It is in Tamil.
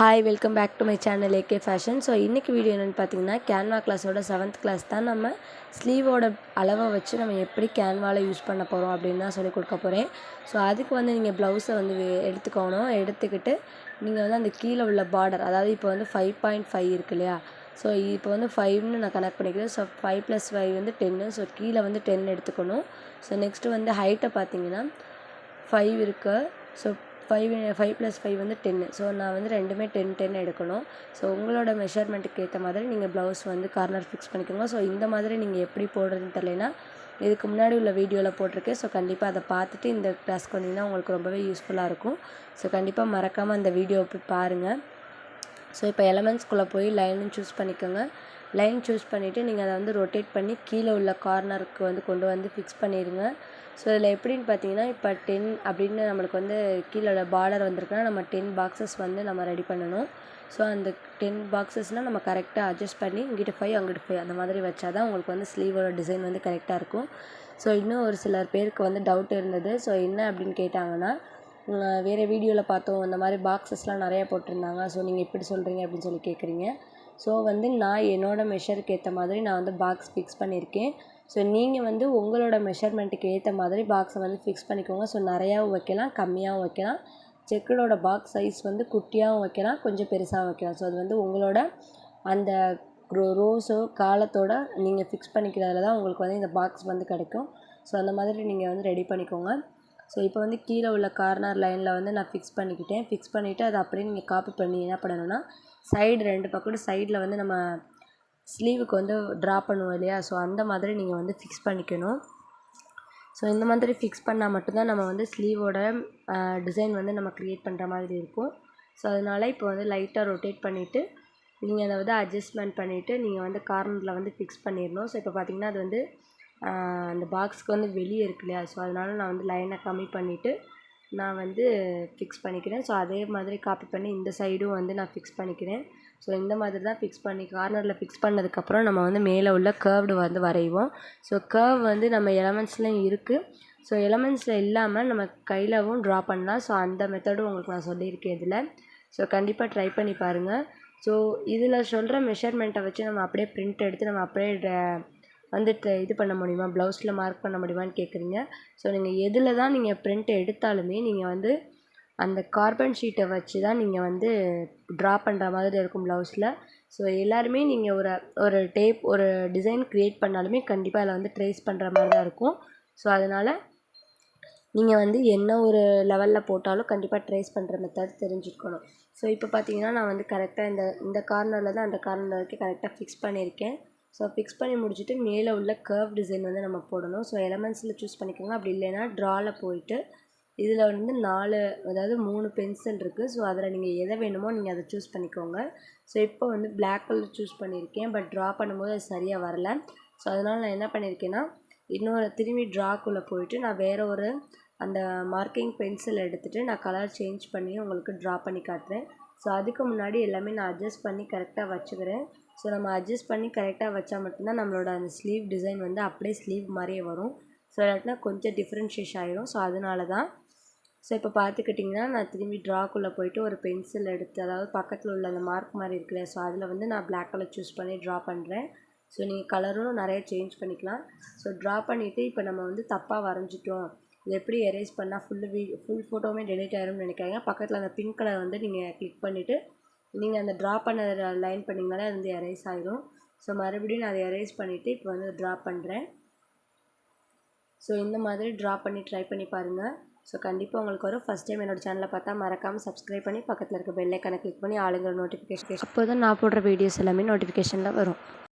Hi welcome back to my channel AK fashion. So இன்றைக்கி வீடியோ என்னென்னு பார்த்தீங்கன்னா, கேன்வா கிளாஸோட 7th கிளாஸ் தான். நம்ம ஸ்லீவோட அளவை வச்சு நம்ம எப்படி கேன்வாவில் யூஸ் பண்ண போகிறோம் அப்படின்னு தான் சொல்லி கொடுக்க போகிறேன். ஸோ அதுக்கு வந்து நீங்கள் ப்ளவுஸை வந்து எடுத்துக்கணும். எடுத்துக்கிட்டு நீங்கள் வந்து அந்த கீழே உள்ள பார்டர், அதாவது இப்போ வந்து 5.5 இருக்கு இல்லையா, ஸோ இப்போ வந்து 5ன்னு நான் கனெக்ட் பண்ணிக்கிறேன். ஸோ 5 + 5 வந்து 10. ஸோ கீழே வந்து 10 எடுத்துக்கணும். ஸோ நெக்ஸ்ட்டு வந்து ஹைட்டை பார்த்தீங்கன்னா 5 இருக்குது. ஸோ 5 + 5 வந்து 10. ஸோ நான் வந்து ரெண்டுமே 10 எடுக்கணும். ஸோ உங்களோட மெஷர்மெண்ட்டுக்கு ஏற்ற மாதிரி நீங்கள் ப்ளவுஸ் வந்து கார்னர் ஃபிக்ஸ் பண்ணிக்கோங்க. ஸோ இந்த மாதிரி நீங்கள் எப்படி போடுறதுன்னு தெரியலனா இதுக்கு முன்னாடி உள்ள வீடியோவில் போட்டிருக்கேன். ஸோ கண்டிப்பாக அதை பார்த்துட்டு இந்த கிளாஸ்க்கு வந்தீங்கன்னா உங்களுக்கு ரொம்பவே யூஸ்ஃபுல்லாக இருக்கும். ஸோ கண்டிப்பாக மறக்காமல் அந்த வீடியோவை போய் பாருங்கள். ஸோ இப்போ எலமெண்ட்ஸ்குள்ளே போய் லைனும் சூஸ் பண்ணிக்கோங்க. லைன் சூஸ் பண்ணிவிட்டு நீங்கள் அதை வந்து ரொட்டேட் பண்ணி கீழே உள்ள கார்னருக்கு வந்து கொண்டு வந்து ஃபிக்ஸ் பண்ணிடுங்க. ஸோ இதில் எப்படின்னு பார்த்தீங்கன்னா, இப்போ 10 அப்படின்னு நம்மளுக்கு வந்து கீழே பார்டர் வந்திருக்குன்னா நம்ம 10 பாக்ஸஸ் வந்து நம்ம ரெடி பண்ணணும். ஸோ அந்த 10 பாக்ஸஸ்னால் நம்ம கரெக்டாக அட்ஜஸ்ட் பண்ணி இங்கிட்ட 5 அங்கிட்ட 5 அந்த மாதிரி வச்சா தான் உங்களுக்கு வந்து ஸ்லீவோட டிசைன் வந்து கரெக்டாக இருக்கும். ஸோ இன்னும் ஒரு சிலர் பேருக்கு வந்து டவுட் இருந்தது. ஸோ என்ன அப்படின்னு கேட்டாங்கன்னா, வேறு வீடியோவில் பார்த்தோம் இந்த மாதிரி பாக்ஸஸ்லாம் நிறையா போட்டிருந்தாங்க, ஸோ நீங்கள் எப்படி சொல்கிறீங்க அப்படின்னு சொல்லி கேட்குறீங்க. ஸோ வந்து நான் என்னோடய மெஷருக்கு ஏற்ற மாதிரி நான் வந்து பாக்ஸ் ஃபிக்ஸ் பண்ணியிருக்கேன். ஸோ நீங்கள் வந்து உங்களோட மெஷர்மெண்ட்டுக்கு ஏற்ற மாதிரி பாக்ஸை வந்து ஃபிக்ஸ் பண்ணிக்கோங்க. ஸோ நிறையாவும் வைக்கலாம், கம்மியாகவும் வைக்கலாம். செக்குடோட பாக்ஸ் சைஸ் வந்து குட்டியாகவும் வைக்கலாம், கொஞ்சம் பெருசாகவும் வைக்கலாம். ஸோ அது வந்து உங்களோட அந்த ரோஸோ காலத்தோட நீங்கள் ஃபிக்ஸ் பண்ணிக்கிறதுல தான் உங்களுக்கு வந்து இந்த பாக்ஸ் வந்து கிடைக்கும். ஸோ அந்த மாதிரி நீங்கள் வந்து ரெடி பண்ணிக்கோங்க. ஸோ இப்போ வந்து கீழே உள்ள கார்னர் லைனில் வந்து நான் ஃபிக்ஸ் பண்ணிக்கிட்டேன். ஃபிக்ஸ் பண்ணிவிட்டு அதை அப்படியே நீங்கள் காப்பி பண்ணி என்ன பண்ணணும்னா, சைடு 2 பக்கம் சைடில் வந்து நம்ம ஸ்லீவுக்கு வந்து ட்ரா பண்ணுவோம் இல்லையா, ஸோ அந்த மாதிரி நீங்கள் வந்து ஃபிக்ஸ் பண்ணிக்கணும். ஸோ இந்த மாதிரி ஃபிக்ஸ் பண்ணால் மட்டும்தான் நம்ம வந்து ஸ்லீவோட டிசைன் வந்து நம்ம க்ரியேட் பண்ணுற மாதிரி இருக்கும். ஸோ அதனால் இப்போ வந்து லைட்டாக ரொட்டேட் பண்ணிவிட்டு நீங்கள் அதை வந்து அட்ஜஸ்ட்மெண்ட் பண்ணிவிட்டு நீங்கள் வந்து கார்னரில் வந்து ஃபிக்ஸ் பண்ணிடணும். ஸோ இப்போ பார்த்திங்கன்னா அது வந்து அந்த பாக்ஸுக்கு வந்து வெளியே இருக்கு இல்லையா, ஸோ அதனால் நான் வந்து லைனை கம்மி பண்ணிவிட்டு நான் வந்து ஃபிக்ஸ் பண்ணிக்கிறேன். ஸோ அதே மாதிரி காப்பி பண்ணி இந்த சைடும் வந்து நான் ஃபிக்ஸ் பண்ணிக்கிறேன். ஸோ இந்த மாதிரி தான் ஃபிக்ஸ் பண்ணி கார்னரில் ஃபிக்ஸ் பண்ணதுக்கப்புறம் நம்ம வந்து மேலே உள்ள கர்வ்டு வந்து வரைவோம். ஸோ கர்வ் வந்து நம்ம எலமெண்ட்ஸ்லையும் இருக்குது. ஸோ எலமெண்ட்ஸில் இல்லாமல் நம்ம கையிலவும் ட்ரா பண்ணலாம். ஸோ அந்த மெத்தடும் உங்களுக்கு நான் சொல்லியிருக்கேன் இதில். ஸோ கண்டிப்பாக ட்ரை பண்ணி பாருங்கள். ஸோ இதில் சொல்கிற மெஷர்மெண்ட்டை வச்சு நம்ம அப்படியே பிரிண்ட் எடுத்து நம்ம அப்படியே வந்துட்டு இது பண்ண முடியுமா, ப்ளவுஸில் மார்க் பண்ண முடியுமான்னு கேட்குறீங்க. ஸோ நீங்கள் எதில் தான் நீங்கள் பிரிண்ட் எடுத்தாலுமே நீங்கள் வந்து அந்த கார்பன் ஷீட்டை வச்சு தான் நீங்கள் வந்து ட்ரா பண்ணுற மாதிரி இருக்கும் ப்ளவுஸில். ஸோ எல்லாருமே நீங்கள் ஒரு ஒரு டிசைன் க்ரியேட் பண்ணாலுமே கண்டிப்பாக அதில் வந்து ட்ரேஸ் பண்ணுற மாதிரி தான் இருக்கும். ஸோ அதனால் நீங்கள் வந்து என்ன ஒரு லெவலில் போட்டாலும் கண்டிப்பாக ட்ரேஸ் பண்ணுற மெத்தட் தெரிஞ்சுக்கணும். ஸோ இப்போ பார்த்தீங்கன்னா நான் வந்து கரெக்டாக இந்த கார்னரில் தான் அந்த கார்னர் வரைக்கும் கரெக்டாக ஃபிக்ஸ் பண்ணியிருக்கேன். ஸோ ஃபிக்ஸ் பண்ணி முடிச்சுட்டு மேலே உள்ள கர்வ் டிசைன் வந்து நம்ம போடணும். ஸோ எலமெண்ட்ஸில் சூஸ் பண்ணிக்கோங்க. அப்படி இல்லைன்னா ட்ராவில் போயிட்டு இதில் வந்து 3 பென்சில் இருக்குது. ஸோ அதில் நீங்கள் எதை வேணுமோ நீங்கள் அதை சூஸ் பண்ணிக்கோங்க. ஸோ இப்போ வந்து பிளாக் கலர் சூஸ் பண்ணியிருக்கேன். பட் ட்ரா பண்ணும்போது அது சரியாக வரல. ஸோ அதனால் நான் என்ன பண்ணியிருக்கேன்னா, திரும்பி ட்ராக்குள்ளே போயிட்டு நான் வேறு ஒரு அந்த மார்க்கிங் பென்சில் எடுத்துகிட்டு நான் கலர் சேஞ்ச் பண்ணி உங்களுக்கு ட்ரா பண்ணி காட்டுறேன். ஸோ அதுக்கு முன்னாடி எல்லாமே நான் அட்ஜஸ்ட் பண்ணி கரெக்டாக வச்சுக்கிறேன். ஸோ நம்ம அட்ஜஸ்ட் பண்ணி கரெக்டாக வச்சா மட்டும்தான் நம்மளோட அந்த ஸ்லீவ் டிசைன் வந்து அப்படியே ஸ்லீவ் மாதிரியே வரும். ஸோ இல்லாட்டினா கொஞ்சம் டிஃப்ரென்ஷியேட் ஆகிடும். ஸோ அதனால தான். ஸோ இப்போ பார்த்துக்கிட்டிங்கன்னா நான் திரும்பி ட்ராக்குள்ளே போயிட்டு ஒரு பென்சில் எடுத்து, அதாவது பக்கத்தில் உள்ள அந்த மார்க் மாதிரி இருக்குல்ல, ஸோ அதில் வந்து நான் பிளாக் கலர் சூஸ் பண்ணி ட்ரா பண்ணுறேன். ஸோ நீங்கள் கலரும் நிறைய சேஞ்ச் பண்ணிக்கலாம். ஸோ ட்ரா பண்ணிவிட்டு இப்போ நம்ம வந்து தப்பாக வரைஞ்சிட்டோம், இது எப்படி எரேஸ் பண்ணால் ஃபுல் ஃபோட்டோவுமே டெலிட் ஆகிரும்னு நினைக்காங்க. பக்கத்தில் அந்த பிங்க் கலர் வந்து நீங்கள் கிளிக் பண்ணிவிட்டு நீங்கள் அந்த ட்ரா பண்ண லைன் பண்ணிங்கனாலே அது வந்து எரேஸ் ஆகிடும். ஸோ மறுபடியும் நான் அதை எரேஸ் பண்ணிவிட்டு இப்போ வந்து ட்ரா பண்ணுறேன். ஸோ இந்த மாதிரி ட்ரா பண்ணி ட்ரை பண்ணி பாருங்கள். ஸோ கண்டிப்பாக உங்களுக்கு வரும். ஃபஸ்ட் டைம் என்னோடய சேனலை பார்த்தா மறக்காமல் சப்ஸ்கிரைப் பண்ணி பக்கத்தில் இருக்க பெல் ஐக்கானை கிளிக் பண்ணி ஆளுங்கிற நோட்டிஃபிகேஷன், அப்போ தான் நான் போடுற வீடியோஸ் எல்லாமே நோட்டிஃபிகேஷனில் வரும்.